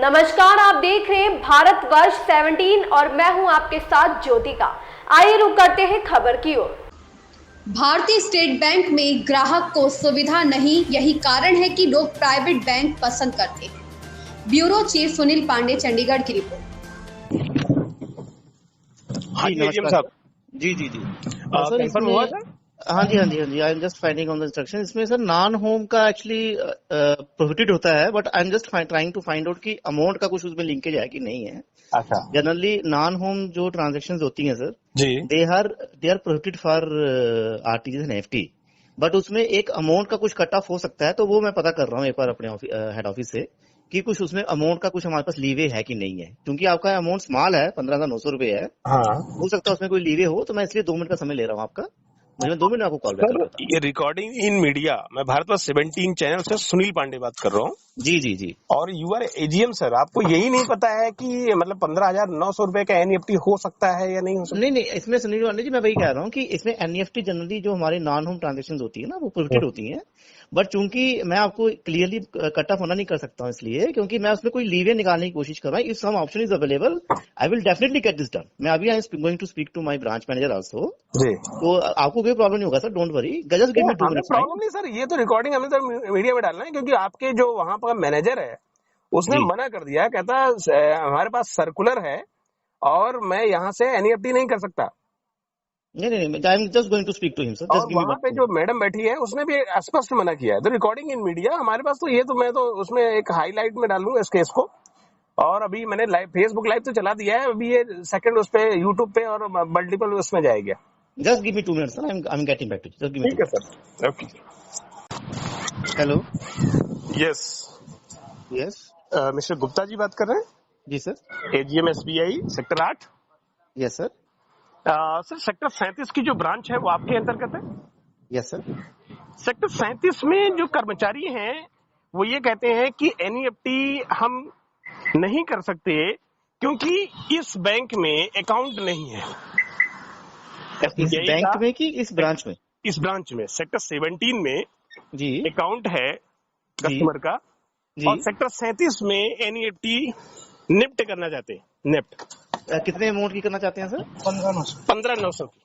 नमस्कार, आप देख रहे हैं भारतवर्ष 17 और मैं हूं आपके साथ ज्योतिका। आइए रुक करते हैं खबर की ओर। भारतीय स्टेट बैंक में ग्राहक को सुविधा नहीं, यही कारण है कि लोग प्राइवेट बैंक पसंद करते हैं। ब्यूरो चीफ सुनील पांडे, चंडीगढ़ की रिपोर्ट। हाँ जी एजीएम साहब। जी जी जी सर, कंफर्म हुआ सर? हाँ जी, I am just finding on the instruction. इसमें सर नॉन होम का एक्चुअली प्रोहिबिटेड होता है, but I am just trying to find out कि अमाउंट का कुछ उसमें लिंकेज है कि नहीं है। अच्छा, जनरली नॉन होम जो ट्रांजेक्शन होती हैं सर जी they are prohibited for RTGS and FT, but उसमें एक अमाउंट का कुछ कट ऑफ हो सकता है। तो वो मैं पता कर रहा हूँ एक बार अपने हेड ऑफिस से कि कुछ उसमें अमाउंट का कुछ हमारे पास लीवे है कि नहीं है, क्योंकि आपका अमाउंट स्मॉल है, 15,900 रुपए है। हाँ हो सकता है उसमें कोई लीवे हो, तो मैं इसलिए 2 मिनट का समय ले रहा हूँ आपका। मुझे 2 मिनट में आपको कॉल बैक सर, करता हूँ। ये रिकॉर्डिंग इन मीडिया, मैं भारतवर्ष 17 चैनल से सुनील पांडे बात कर रहा हूँ। जी जी जी और यू आर एजीएम सर, आपको यही नहीं पता है कि मतलब 15,900 रुपए का एनईएफटी हो सकता है या नहीं हो सकता? नहीं, इसमें सुनील पांडे जी मैं वही कह रहा हूँ कि इसमें एनईएफटी जनरली जो हमारे नॉन होम ट्रांजेक्शन होती है ना वो प्रोहिबिटेड होती हैं। बट चूंकि मैं आपको क्लियरली कट ऑफ होना नहीं कर सकता हूँ, इसलिए क्योंकि मैं उसमें कोई लीवे निकालने की कोशिश कर रहा हूँ। If some option is available I will definitely get this done. मैं अभी I am going to speak to my branch manager also, जी, तो आपको कोई प्रॉब्लम नहीं होगा sir, don't worry, just give me 2 हमें मिनट्स प्रॉब्लम नहीं सर, ये तो रिकॉर्डिंग हमें तो मीडिया में डालना है, क्योंकि आपके जो वहाँ पर मैनेजर है उसने जी। मना कर दिया, कहता हमारे पास सर्कुलर है और मैं यहाँ से एनईएफटी नहीं कर सकता। नहीं, I am just going to speak to him sir, और जस्ट गिव मी वहां 1 पे जो मैडम बैठी है उसने भी स्पष्ट मना किया है। तो रिकॉर्डिंग इन मीडिया हमारे पास तो ये तो मैं तो उसमें एक हाईलाइट में डालूंगा इस केस को। और अभी मैंने लाइव फेसबुक लाइव तो चला दिया है, अभी ये सेकंड उस पे यूट्यूब पे और मल्टीपल उसमें जाएगा। Just give me 2 minutes sir, I am getting back to you, just give me 2 ठीक है minutes. Sir, okay. Hello, yes, yes, mister Gupta ji बात कर रहे जी सर, हैं, AGM SBI sector 8। Yes sir, sir, sector 37 की जो ब्रांच है वो आपके अंतर्गत है। Yes sir. सेक्टर 37 में जो कर्मचारी हैं वो ये कहते हैं कि एनईएफटी हम नहीं कर सकते क्योंकि इस बैंक में अकाउंट नहीं है। इस बैंक में कि इस ब्रांच में? इस ब्रांच में सेक्टर 17 में जी अकाउंट है कस्टमर का, जी। और सेक्टर 37 में एनईएफटी निफ्ट करना चाहते हैं। निफ्ट कितने अमाउंट की करना चाहते हैं सर? 15,900 की।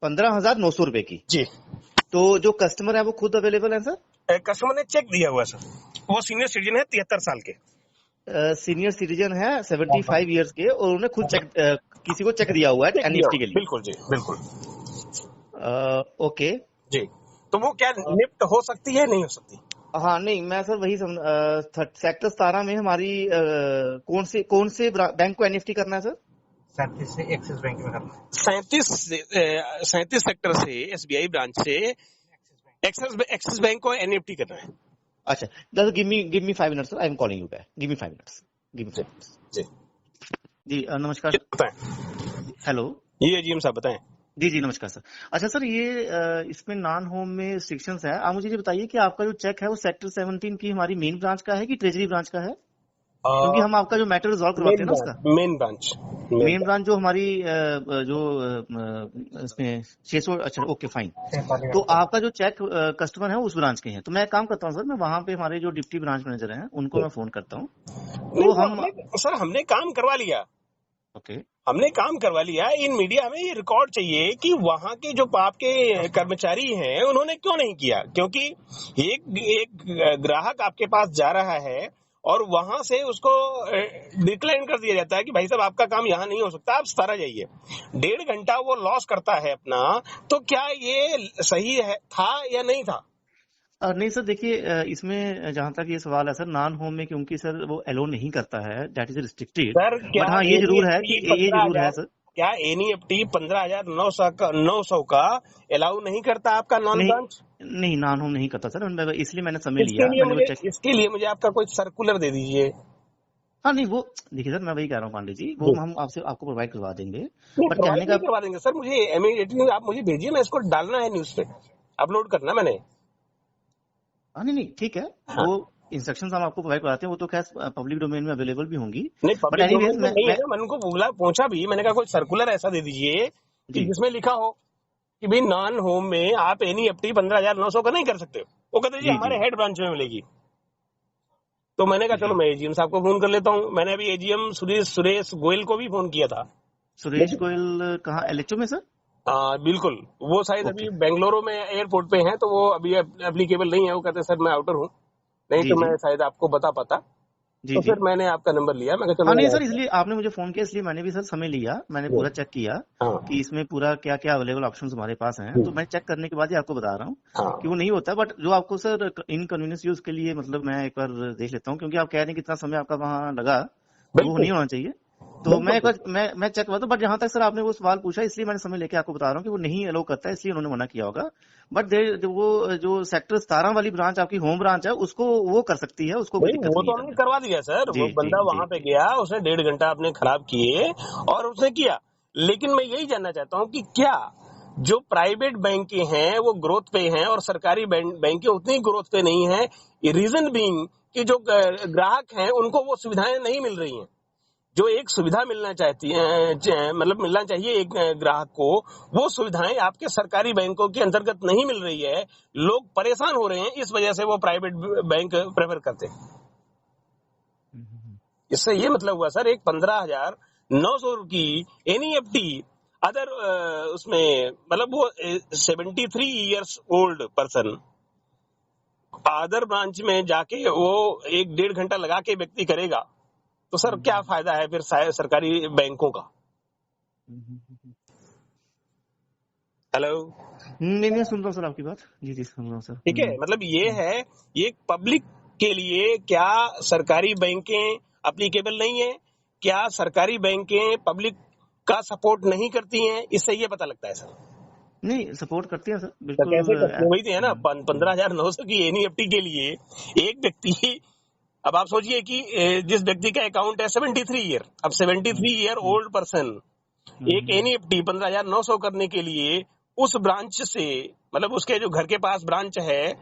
15,900 रुपए की। जी, तो जो कस्टमर है वो खुद अवेलेबल है सर? कस्टमर ने चेक दिया हुआ सर, वो सीनियर सिटीजन है, 73 साल के। सीनियर सिटीजन है, 75 ईयर्स के, और उन्हें खुद चेक किसी को चेक दिया हुआ है एनईएफटी के लिए। बिल्कुल जी, बिल्कुल। ओके जी, तो वो क्या निफ्ट हो सकती है, नहीं हो सकती? हाँ, नहीं मैं सर वही सेक्टर 17 में हमारी कौन से बैंक को एनईएफटी करना है सर? 37 से एक्सिस बैंक में करना है। 37 सेक्टर से एसबीआई ब्रांच से एक्सिस बैंक को एनईएफटी करना है। अच्छा, just give me 5 minutes sir, I am calling you back, give me 5 minutes, give me 5 minutes. जी जी नमस्कार। बताएं। हेलो, ये एजीएम साहब बताएं। जी नमस्कार सर। अच्छा सर, ये इसमें नॉन होम में रिस्ट्रिक्शंस है, आप मुझे ये बताइए कि आपका जो चेक है वो सेक्टर 17 की हमारी मेन ब्रांच का है कि ट्रेजरी ब्रांच का है? क्योंकि हम आपका जो मैटर रिजॉल्व करवाते हैं ना उसका मेन ब्रांच जो हमारी जो इसमें 600। अच्छा ओके फाइन, तो आपका जो चेक कस्टमर है उस ब्रांच के हैं। तो मैं एक काम करता हूँ सर, मैं वहाँ पे हमारे जो डिप्टी ब्रांच मैनेजर हैं उनको मैं फोन करता हूँ। तो हमने काम करवा लिया। ओके, हमने काम करवा लिया। इन मीडिया में ये रिकॉर्ड चाहिए कि वहाँ के जो आपके कर्मचारी हैं उन्होंने क्यों नहीं किया, क्योंकि एक ग्राहक आपके पास जा रहा है और वहां से उसको डिक्लाइन कर दिया जाता है कि भाई साहब आपका काम यहाँ नहीं हो सकता, आप 17 जाइए। 1.5 घंटा वो लॉस करता है अपना। तो क्या ये सही है था या नहीं था? नहीं सर, देखिए इसमें जहां तक ये सवाल है सर, नॉन होम में क्योंकि सर वो अलो नहीं करता है, दैट इज रिस्ट्रिक्टेड। बट हाँ ये जरूर है सर, क्या एनईएफटी 15,900 का अलाउ नहीं करता आपका नॉन ब्रांच? नहीं नॉन होम नहीं करता सर, इसलिए मैंने समय लिया। इसके लिए मुझे आपका कोई सर्कुलर दे दीजिए। हाँ नहीं, वो देखिए सर मैं वही कह रहा हूँ पांडे जी, वो हम आपको प्रोवाइड करवा देंगे। बट कहने का करवा देंगे सर, मुझे इमीडिएटली आप मुझे भेजिए, मैं इसको डालना है न्यूज पे, अपलोड करना मैंने। हाँ नहीं ठीक है, वो इंस्ट्रक्शंस हम आपको प्रोवाइड कराते हैं, वो तो खैर पब्लिक डोमेन में अवेलेबल भी होंगी। नहीं, पब्लिक डोमेन में नहीं है ना। मैंने उनको पूछा भी, मैंने कहा कोई सर्कुलर ऐसा दे दीजिए जिसमें लिखा हो कि भाई नॉन होम में आप एनईएफटी 15,900 का नहीं कर सकते। वो कहते जी हमारे हेड ब्रांच में मिलेगी। तो मैंने कहा जी। चलो मैं एजीएम साहब को फोन कर लेता हूँ। मैंने अभी एजीएम सुरेश गोयल को भी फोन किया था। सुरेश गोयल कहाँ, एलएचओ में सर? बिल्कुल, वो शायद ओके। अभी बेंगलुरु में एयरपोर्ट पे हैं, तो वो अभी एप्लीकेबल नहीं है। वो कहते सर मैं आउटर हूँ, नहीं जी तो जी मैं शायद आपको बता पाता। जी तो जी। फिर मैंने आपका नंबर लिया, मैं कहा हाँ चलो नहीं यार सर, इसलिए आपने मुझे फोन किया, इसलिए मैंने भी सर समय लिया, मैंने पूरा चेक किया हाँ कि इसमें पूरा क्या क्या अवेलेबल ऑप्शन हमारे पास हैं, तो मैं चेक करने के बाद ही आपको बता रहा हूँ कि वो हाँ नहीं होता। बट जो आपको सर इनकन्वीनियंस यूज के लिए, मतलब मैं एक बार देख लेता हूँ, क्योंकि आप कह रहे हैं कि इतना समय आपका वहाँ लगा, तो वो बिल्कुल नहीं होना चाहिए। तो मैं बिल्कुल एक बार मैं चेक करता हूँ। बट जहां तक सर आपने वो सवाल पूछा, इसलिए मैंने समय लेके आपको बता रहा हूँ कि वो नहीं अलो करता है, इसलिए उन्होंने मना किया होगा। बट वो जो सेक्टर 17 वाली ब्रांच आपकी होम ब्रांच है, उसको वो कर सकती है, उसको कोई नहीं, दिक्कत वो नहीं तो है हमने करने करवा दिया सर। में। वो जी जी बंदा जी वहां पे जी। गया, उसने 1.5 घंटा अपने खराब किए और उसने किया। लेकिन मैं यही जानना चाहता हूँ कि क्या जो प्राइवेट बैंकें हैं वो ग्रोथ पे हैं और सरकारी बैंकें उतनी ग्रोथ पे नहीं है? रीजन बीइंग कि जो ग्राहक हैं उनको वो सुविधाएं नहीं मिल रही हैं। जो एक सुविधा मिलना चाहती है, मतलब मिलना चाहिए एक ग्राहक को, वो सुविधाएं आपके सरकारी बैंकों के अंतर्गत नहीं मिल रही है। लोग परेशान हो रहे हैं, इस वजह से वो प्राइवेट बैंक प्रेफर करते हैं। इससे ये मतलब हुआ सर, एक 15,900 की एनईएफटी अदर उसमें, मतलब वो 73 years old person other branch में जाके वो 1-1.5 घंटा लगा के व्यक्ति करेगा, तो सर क्या फायदा है फिर सरकारी बैंकों का? हेलो, नहीं नहीं, सुन रहा हूँ सर आपकी बात। जी जी, सुन रहा हूँ सर। ठीक है, मतलब ये है, ये पब्लिक के लिए क्या सरकारी बैंकें अप्लीकेबल नहीं है? क्या सरकारी बैंकें पब्लिक का सपोर्ट नहीं करती हैं? इससे ये पता लगता है सर। नहीं, सपोर्ट करते हैं सर, तो बिल्कुल। कैसे करते हैं? वही तो है ना, 15,900 की एनईएफटी के लिए एक व्यक्ति, अब आप सोचिए कि जिस व्यक्ति का अकाउंट है 73 ईयर, अब 73 ईयर ओल्ड पर्सन एक एनईएफटी 15,900 करने के लिए उस ब्रांच से, मतलब उसके जो घर के पास ब्रांच है,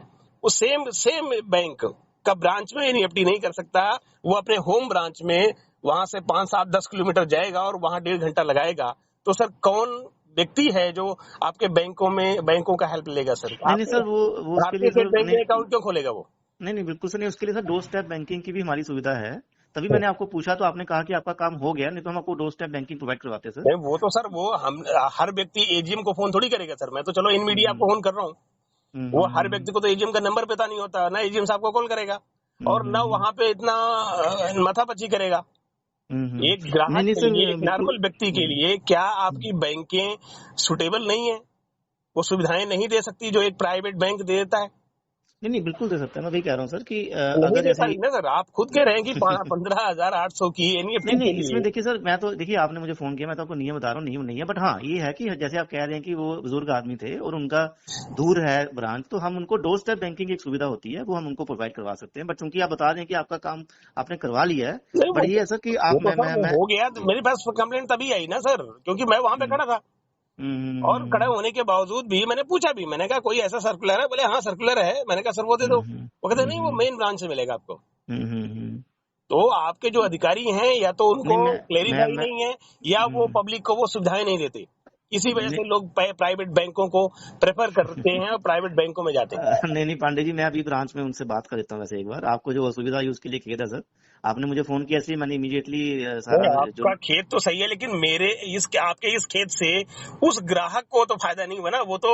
उस सेम बैंक का ब्रांच में एनईएफटी नहीं कर सकता। वो अपने होम ब्रांच में वहां से 5-7-10 किलोमीटर जाएगा और वहां 1.5 घंटा लगाएगा। तो सर कौन व्यक्ति है जो आपके बैंकों का हेल्प लेगा सर? नहीं नहीं सर, वो उसके भारतीय लिए स्टेट सर बैंक नहीं। में अकाउंट क्यों खोलेगा वो? नहीं नहीं, बिल्कुल सर नहीं, उसके लिए सर डोर स्टेप बैंकिंग की भी हमारी सुविधा है। तभी मैंने आपको पूछा, तो आपने कहा कि आपका काम हो गया, नहीं तो हम आपको डोर स्टेप बैंकिंग प्रोवाइड करवाते सर। नहीं, वो तो सर, वो हम हर व्यक्ति एजीएम को फोन थोड़ी करेगा सर। मैं तो चलो इन मीडिया आपको फोन कर रहा हूँ, वो हर व्यक्ति को तो एजीएम का नंबर पता नहीं होता, ना एजीएम साहब को कॉल करेगा और ना वहां पे इतना माथापच्ची करेगा। एक नहीं ग्राहक नहीं के सर, लिए, एक बिल्कुल। नॉर्मल व्यक्ति के लिए क्या आपकी बैंकें सुटेबल नहीं है? वो सुविधाएं नहीं दे सकती जो एक प्राइवेट बैंक दे देता है? नहीं नहीं, बिल्कुल दे सकते हैं। मैं वही कह रहा हूँ सर कि नहीं अगर दे जैसे पाएगी ना सर। आप खुद कह रहे हैं कि 15,800 की नहीं एनईएफटी नहीं, के इसमें लिए। देखिए सर, मैं तो देखिए आपने मुझे फोन किया, मैं तो आपको नियम बता रहा हूँ, नियम नहीं है। बट हाँ, ये है कि जैसे आप कह रहे हैं कि वो बुजुर्ग आदमी थे और उनका दूर है ब्रांच, तो हम उनको डोर स्टेप बैंकिंग की एक सुविधा होती है, वो हम उनको प्रोवाइड करवा सकते हैं। बट चूंकि आप बता रहे हैं कि आपका काम आपने करवा लिया है, नहीं, बट ये है सर कि वो आप तो सर वो मैं हो गया, तो मेरे पास कंप्लेंट तभी आई ना सर, क्योंकि मैं वहां पे खड़ा था। और खड़े हम्म होने के बावजूद भी मैंने पूछा भी, मैंने कहा कोई ऐसा सर्कुलर है? बोले हाँ सर्कुलर है। मैंने कहा सर वो दे दो। वो कहते नहीं, वो मेन ब्रांच से मिलेगा आपको। हम्म। तो आपके जो अधिकारी हैं या तो नहीं, उनको क्लेरिफाई नहीं है, या वो पब्लिक को वो सुविधाएं नहीं देते। इसी वजह से लोग प्राइवेट बैंकों को प्रेफर करते हैं और प्राइवेट बैंकों में जाते हैं। नहीं नहीं पांडे जी, मैं अभी ब्रांच में उनसे बात कर लेता हूँ। वैसे एक बार आपको जो असुविधा हुई उसके लिए खेद है सर, आपने मुझे फोन किया, इसलिए मैंने इमीडिएटली सारा नहीं, जो। आपका खेत तो सही है, लेकिन आपके इस खेत से उस ग्राहक को तो फायदा नहीं हुआ ना। वो तो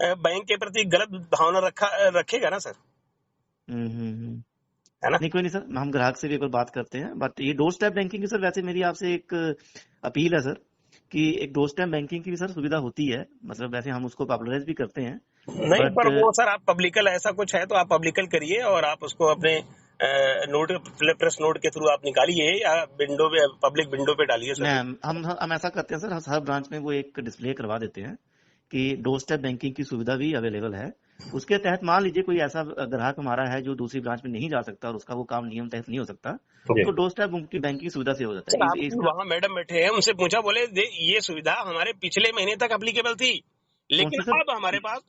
बैंक के प्रति गलत भावना रखेगा ना सर, है ना? नहीं कोई नहीं सर, हम ग्राहक से भी एक बार बात करते हैं। बट ये डोर स्टेप बैंकिंग की सर, वैसे मेरी आपसे एक अपील है सर कि एक डोर स्टेप बैंकिंग की भी सर सुविधा होती है, मतलब वैसे हम उसको पॉपुलराइज भी करते हैं। नहीं, बट पर वो सर आप पब्लिकल, ऐसा कुछ है तो आप पब्लिकल करिए और आप उसको अपने नोट, प्रेस नोट के थ्रू आप निकालिए या विंडो पे, पब्लिक विंडो पे डालिए सर। नहीं, हम ऐसा करते हैं सर, हर ब्रांच में वो एक डिस्प्ले करवा देते हैं कि डोर स्टेप बैंकिंग की सुविधा भी अवेलेबल है। उसके तहत मान लीजिए कोई ऐसा ग्राहक हमारा है जो दूसरी ब्रांच में नहीं जा सकता और उसका वो काम नियम तहत नहीं हो सकता, जी। तो डोर स्टेप बैंकिंग सुविधा से हो जाता सर है। आपकी वहाँ मैडम बैठे हैं, उनसे पूछा, बोले ये सुविधा हमारे पिछले महीने तक एप्लीकेबल थी, कौन लेकिन सी सर? अब हमारे पास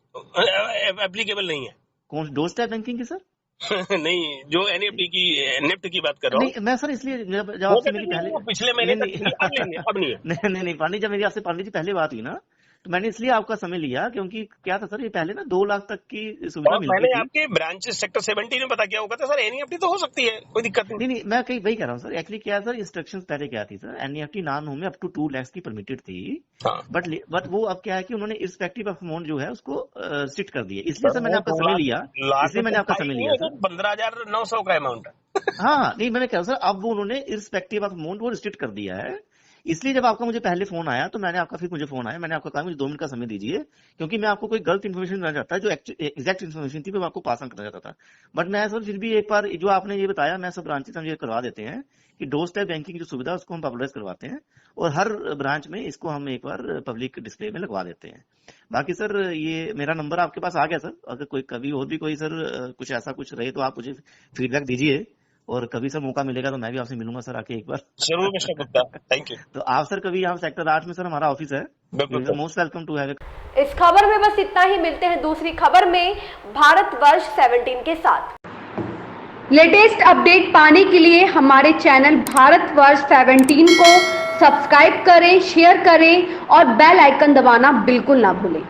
एप्लीकेबल नहीं है। कौन डोर स्टेप बैंकिंग की सर? नहीं, जो एनईएफटी की, नेफ्ट की बात कर रहा हूँ। नहीं मैं सर, इसलिए जब वो आपसे कहते मेरी नहीं, पहले वो पिछले महीने नहीं तक थी, अब नहीं है, अब नहीं है। नहीं नहीं नहीं पांडे जी, जब मेरी आपसे पांडे जी पहले बात हुई ना, तो मैंने इसलिए आपका समय लिया क्योंकि क्या था सर, ये पहले ना 2 लाख तक की सुविधा और मिलती मैंने थी। आपके ब्रांच सेक्टर 17 में पता किया होगा था सर, एनईएफटी तो हो सकती है, कोई दिक्कत नहीं। नहीं, मैं कहीं वही कह रहा हूँ सर। एक्चुअली क्या है सर, इंस्ट्रक्शंस पहले क्या थी सर, एनईएफटी नॉन होम में अप टू 2 लाख की परमिटेड थी, हाँ बट वो अब क्या है कि उन्होंने इर्रिस्पेक्टिव ऑफ अमाउंट जो है उसको स्ट्रिक्ट कर दिया। इसलिए सर मैंने आपका समय लिया, इसलिए मैंने आपका समय लिया सर। 15,900 का अमाउंट है। हाँ, नहीं मैंने कह रहा हूँ सर, अब वो उन्होंने इर्रिस्पेक्टिव ऑफ अमाउंट वो रिस्ट्रिक्ट कर दिया है। इसलिए जब आपका मुझे पहले फोन आया तो मैंने आपका, फिर मुझे फोन आया, मैंने आपको कहा मुझे 2 मिनट का समय दीजिए, क्योंकि मैं आपको कोई गलत इन्फॉर्मेशन देना चाहता है, जो एग्जैक्ट इन्फॉर्मेशन थी वो मैं आपको पास ऑन करना चाहता था। बट मैं सर फिर भी एक बार जो आपने ये बताया, मैं सब ब्रांचेस हम ये करवा देते हैं कि डोर स्टेप बैंकिंग की जो सुविधा है उसको हम पॉपुलराइज करवाते हैं, और हर ब्रांच में इसको हम एक बार पब्लिक डिस्प्ले में लगवा देते हैं। बाकी सर ये मेरा नंबर आपके पास आ गया सर, अगर कोई कभी और भी कोई सर कुछ ऐसा कुछ रहे तो आप मुझे फीडबैक दीजिए, और कभी सर मौका मिलेगा तो मैं भी आपसे मिलूंगा सर आके एक बार। जरूर मिस्टर गुप्ता, थैंक यू। तो आप सर कभी यहाँ सेक्टर 8 में सर हमारा ऑफिस है, मोस्ट वेलकम टू हैव। इस खबर में बस इतना ही, मिलते हैं दूसरी खबर में भारतवर्ष 17 के साथ। लेटेस्ट अपडेट पाने के लिए हमारे चैनल भारतवर्ष 17 को सब्सक्राइब करें, शेयर करें और बेल आइकन दबाना बिल्कुल ना भूलें।